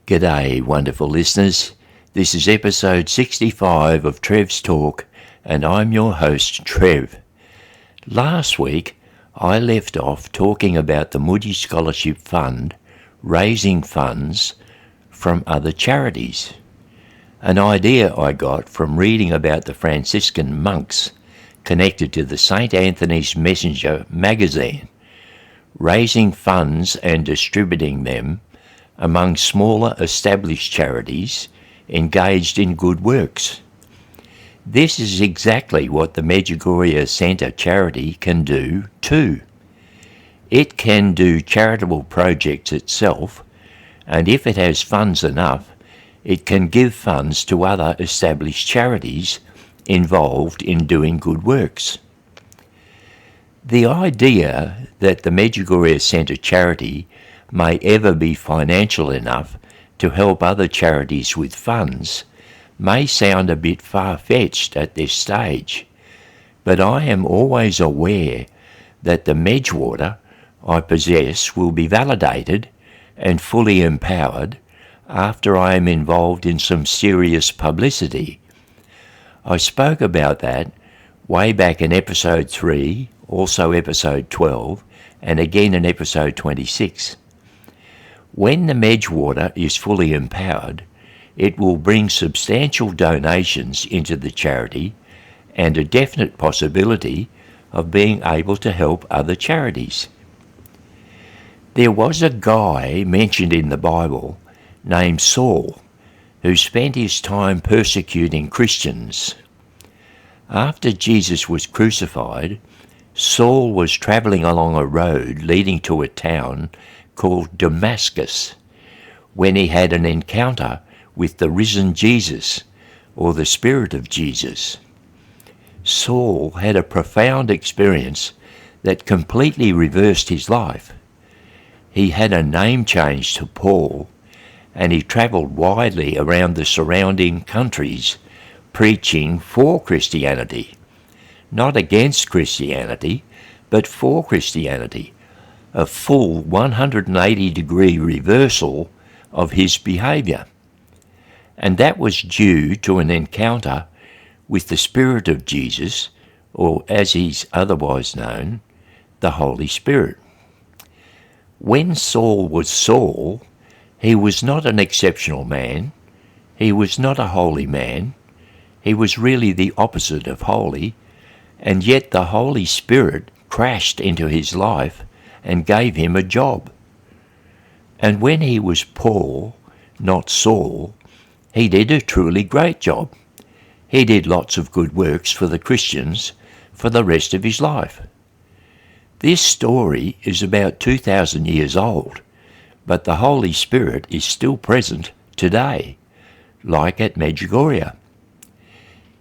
G'day, wonderful listeners. This is episode 65 of TrevsTalk, and I'm your host, Trev. Last week, I left off talking about the Moody Scholarship Fund raising funds from other charities. An idea I got from reading about the Franciscan monks connected to the St. Anthony's Messenger magazine, raising funds and distributing them among smaller established charities engaged in good works. This is exactly what the Medjugorje Centre charity can do too. It can do charitable projects itself, and if it has funds enough, it can give funds to other established charities involved in doing good works. The idea that the Medjugorje Centre charity may ever be financial enough to help other charities with funds may sound a bit far-fetched at this stage, but I am always aware that the Medjugorje I possess will be validated and fully empowered after I am involved in some serious publicity. I spoke about that way back in episode 3, also episode 12, and again in episode 26. When the Medjugorje is fully empowered, it will bring substantial donations into the charity and a definite possibility of being able to help other charities. There was a guy mentioned in the Bible named Saul who spent his time persecuting Christians. After Jesus was crucified, Saul was travelling along a road leading to a town called Damascus, when he had an encounter with the risen Jesus, or the Spirit of Jesus. Saul had a profound experience that completely reversed his life. He had a name change to Paul, and he travelled widely around the surrounding countries, preaching for Christianity, not against Christianity, but for Christianity. A full 180-degree reversal of his behaviour. And that was due to an encounter with the Spirit of Jesus, or as he's otherwise known, the Holy Spirit. When Saul was Saul, he was not an exceptional man, he was not a holy man, he was really the opposite of holy, and yet the Holy Spirit crashed into his life and gave him a job. And when he was Paul, not Saul, he did a truly great job. He did lots of good works for the Christians for the rest of his life. This story is about 2,000 years old, but the Holy Spirit is still present today, like at Medjugorje.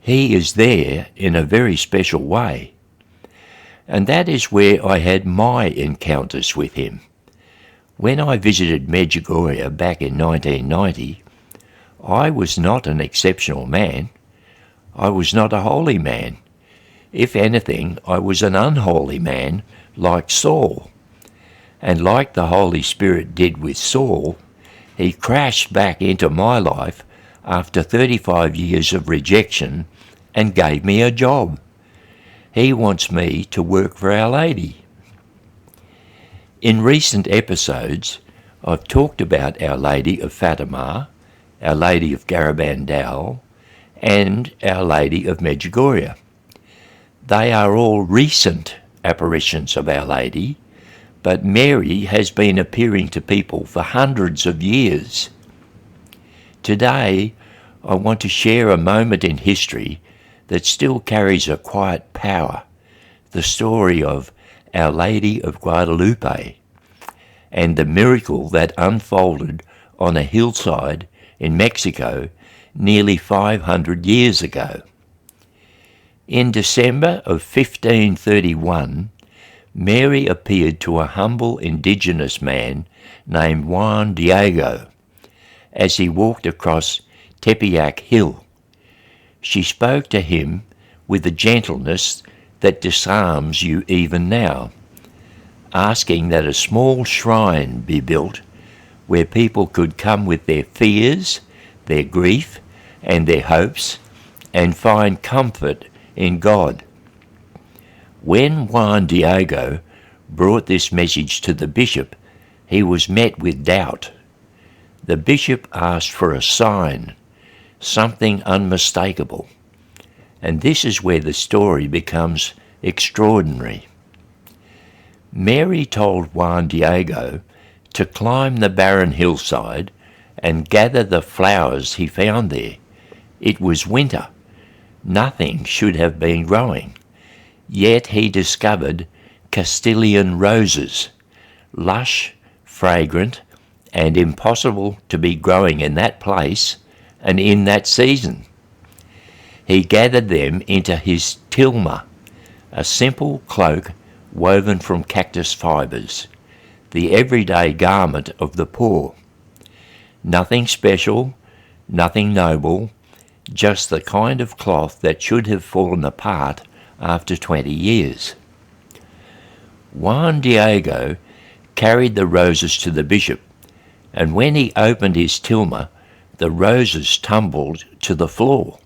He is there in a very special way. And that is where I had my encounters with him. When I visited Medjugorje back in 1990, I was not an exceptional man. I was not a holy man. If anything, I was an unholy man like Saul. And like the Holy Spirit did with Saul, he crashed back into my life after 35 years of rejection and gave me a job. He wants me to work for Our Lady. In recent episodes, I've talked about Our Lady of Fatima, Our Lady of Garabandal, and Our Lady of Medjugorje. They are all recent apparitions of Our Lady, but Mary has been appearing to people for hundreds of years. Today, I want to share a moment in history that still carries a quiet power, the story of Our Lady of Guadalupe, and the miracle that unfolded on a hillside in Mexico nearly 500 years ago. In December of 1531, Mary appeared to a humble indigenous man named Juan Diego as he walked across Tepeyac Hill. She spoke to him with a gentleness that disarms you even now, asking that a small shrine be built where people could come with their fears, their grief, and their hopes, and find comfort in God. When Juan Diego brought this message to the bishop, he was met with doubt. The bishop asked for a sign, something unmistakable. And this is where the story becomes extraordinary. Mary told Juan Diego to climb the barren hillside and gather the flowers he found there. It was winter. Nothing should have been growing. Yet he discovered Castilian roses, lush, fragrant, and impossible to be growing in that place and in that season. He gathered them into his tilma, a simple cloak woven from cactus fibres, the everyday garment of the poor. Nothing special, nothing noble, just the kind of cloth that should have fallen apart after 20 years. Juan Diego carried the roses to the bishop, and when he opened his tilma, the roses tumbled to the floor,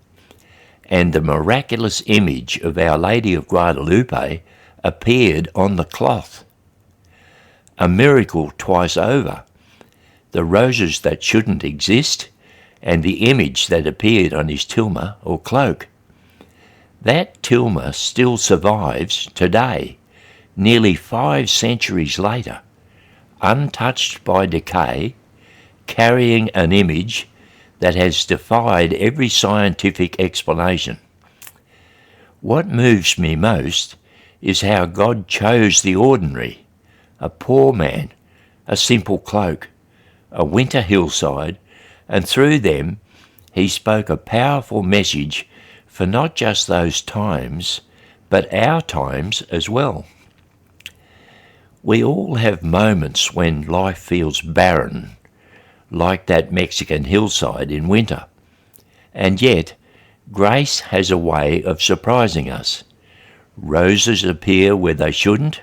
and the miraculous image of Our Lady of Guadalupe appeared on the cloth. A miracle twice over. The roses that shouldn't exist, and the image that appeared on his tilma or cloak. That tilma still survives today, nearly 5 centuries later, untouched by decay, carrying an image that has defied every scientific explanation. What moves me most is how God chose the ordinary, a poor man, a simple cloak, a winter hillside, and through them he spoke a powerful message for not just those times, but our times as well. We all have moments when life feels barren, like that Mexican hillside in winter. And yet, grace has a way of surprising us. Roses appear where they shouldn't.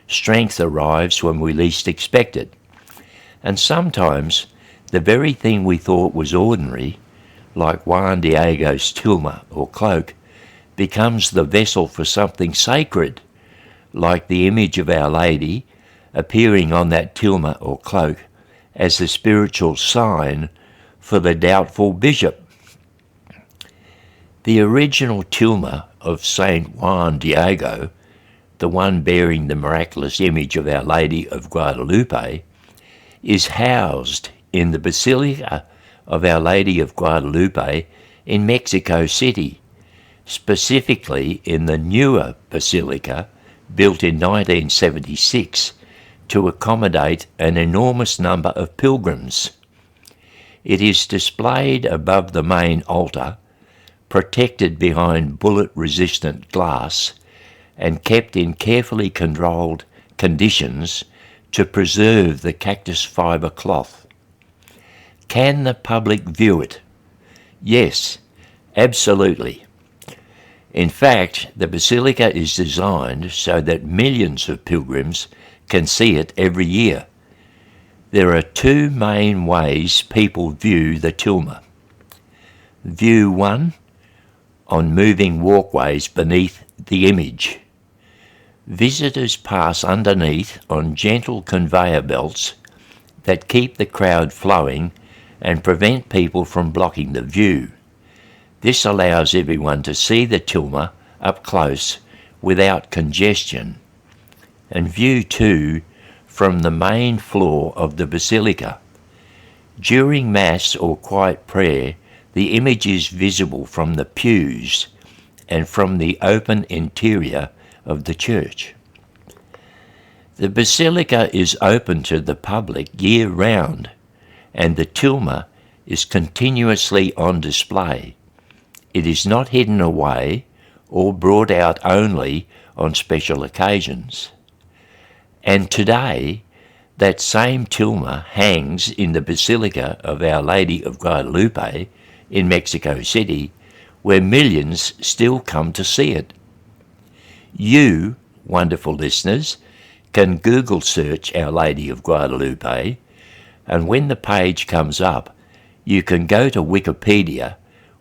Strength arrives when we least expect it. And sometimes, the very thing we thought was ordinary, like Juan Diego's tilma or cloak, becomes the vessel for something sacred, like the image of Our Lady appearing on that tilma or cloak as the spiritual sign for the doubtful bishop. The original tilma of Saint Juan Diego, the one bearing the miraculous image of Our Lady of Guadalupe, is housed in the Basilica of Our Lady of Guadalupe in Mexico City, specifically in the newer basilica built in 1976 to accommodate an enormous number of pilgrims. It is displayed above the main altar, protected behind bullet-resistant glass, and kept in carefully controlled conditions to preserve the cactus fibre cloth. Can the public view it? Yes, absolutely. In fact, the basilica is designed so that millions of pilgrims can see it every year. There are 2 main ways people view the tilma. View 1, on moving walkways beneath the image. Visitors pass underneath on gentle conveyor belts that keep the crowd flowing and prevent people from blocking the view. This allows everyone to see the tilma up close without congestion. And view 2, from the main floor of the basilica. During Mass or quiet prayer, the image is visible from the pews and from the open interior of the church. The basilica is open to the public year-round, and the tilma is continuously on display. It is not hidden away or brought out only on special occasions. And today, that same tilma hangs in the Basilica of Our Lady of Guadalupe in Mexico City, where millions still come to see it. You, wonderful listeners, can Google search Our Lady of Guadalupe, and when the page comes up, you can go to Wikipedia,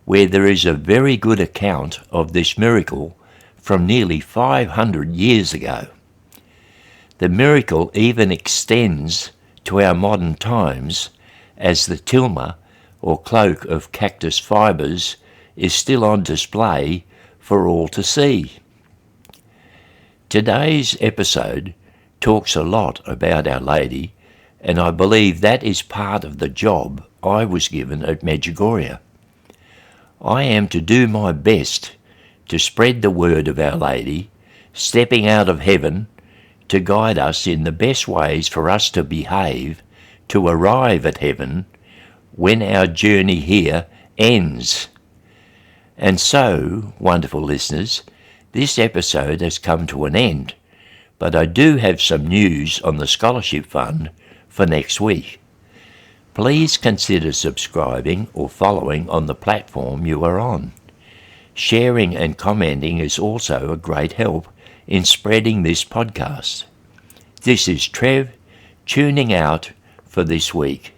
where there is a very good account of this miracle from nearly 500 years ago. The miracle even extends to our modern times, as the tilma, or cloak of cactus fibres, is still on display for all to see. Today's episode talks a lot about Our Lady, and I believe that is part of the job I was given at Medjugorje. I am to do my best to spread the word of Our Lady, stepping out of heaven to guide us in the best ways for us to behave to arrive at heaven when our journey here ends. And so, wonderful listeners, this episode has come to an end, but I do have some news on the Scholarship Fund for next week. Please consider subscribing or following on the platform you are on. Sharing and commenting is also a great help in spreading this podcast. This is Trev, tuning out for this week.